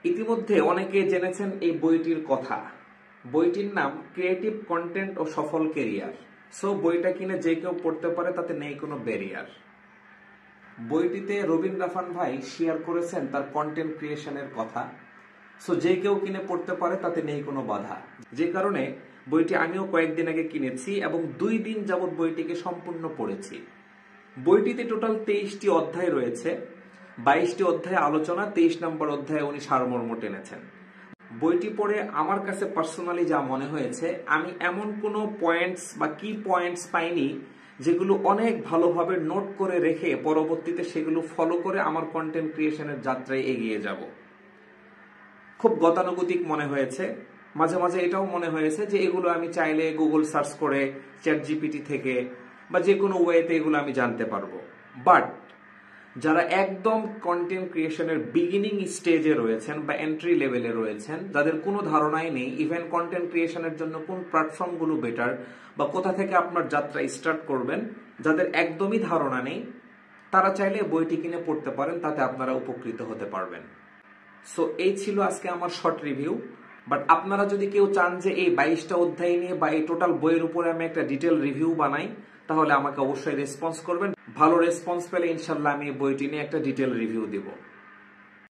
ইতিমধ্যে অনেকে জেনেছেন এই বইটির কথা। বইটির নাম ক্রিয়েটিভ কন্টেন্ট ও সফল ক্যারিয়ার। সো বইটা কিনে যে কেউ পড়তে পারে, তাতে নেই কোনো ব্যারিয়ার। বইটিতে রবিন রাফান ভাই শেয়ার করেছেন তার কন্টেন্ট ক্রিয়েশনের কথা। সো যে কেউ কিনে পড়তে পারে, তাতে নেই কোনো বাধা। যে কারণে বইটি আমিও কয়েকদিন আগে কিনেছি এবং 2 দিন যাবৎ বইটিকে সম্পূর্ণ পড়েছি। বইটিতে টোটাল 23টি অধ্যায় রয়েছে। 22টি অধ্যায় আলোচনা, 23 নম্বর অধ্যায়ে উনি সারমর্ম টেনেছেন। বইটি পড়ে আমার কাছে পার্সোনালি যা মনে হয়েছে, আমি এমন কোনো পয়েন্টস বা কি পয়েন্টস পাইনি যেগুলো অনেক ভালোভাবে নোট করে রেখে পরবর্তীতে সেগুলো ফলো করে আমার কন্টেন্ট ক্রিয়েশনের যাত্রায় এগিয়ে যাব। খুব গতানুগতিক মনে হয়েছে। মাঝে মাঝে এটাও মনে হয়েছে যে এগুলো আমি চাইলে গুগল সার্চ করে, চ্যাট জিপিটি থেকে বা যে কোনো ওয়েতে এগুলো আমি জানতে পারবো। বাট যারা একদম কন্টেন্ট ক্রিয়েশনের বিগিনিং স্টেজে রয়েছেন বা এন্ট্রি লেভেলে রয়েছেন, যাদের কোনো ধারণাই নেই ইভেন কন্টেন্ট ক্রিয়েশনের জন্য কোন প্ল্যাটফর্মগুলো বেটার বা কোথা থেকে আপনার যাত্রা স্টার্ট করবেন, যাদের একদমই ধারণা নেই, তারা চাইলে বইটি কিনে পড়তে পারেন, তাতে আপনারা উপকৃত হতে পারবেন। সো এই ছিল আজকে আমার শর্ট রিভিউ। বাট আপনারা যদি কেউ চান যে এই 22টা অধ্যায় নিয়ে বা এই টোটাল বইয়ের উপরে আমি একটা ডিটেল রিভিউ বানাই, তাহলে আমাকে অবশ্যই রেসপন্স করবেন। ভালো রেসপন্স পেলে ইনশাল্লাহ আমি এই বইটি নিয়ে একটা ডিটেল রিভিউ দিব।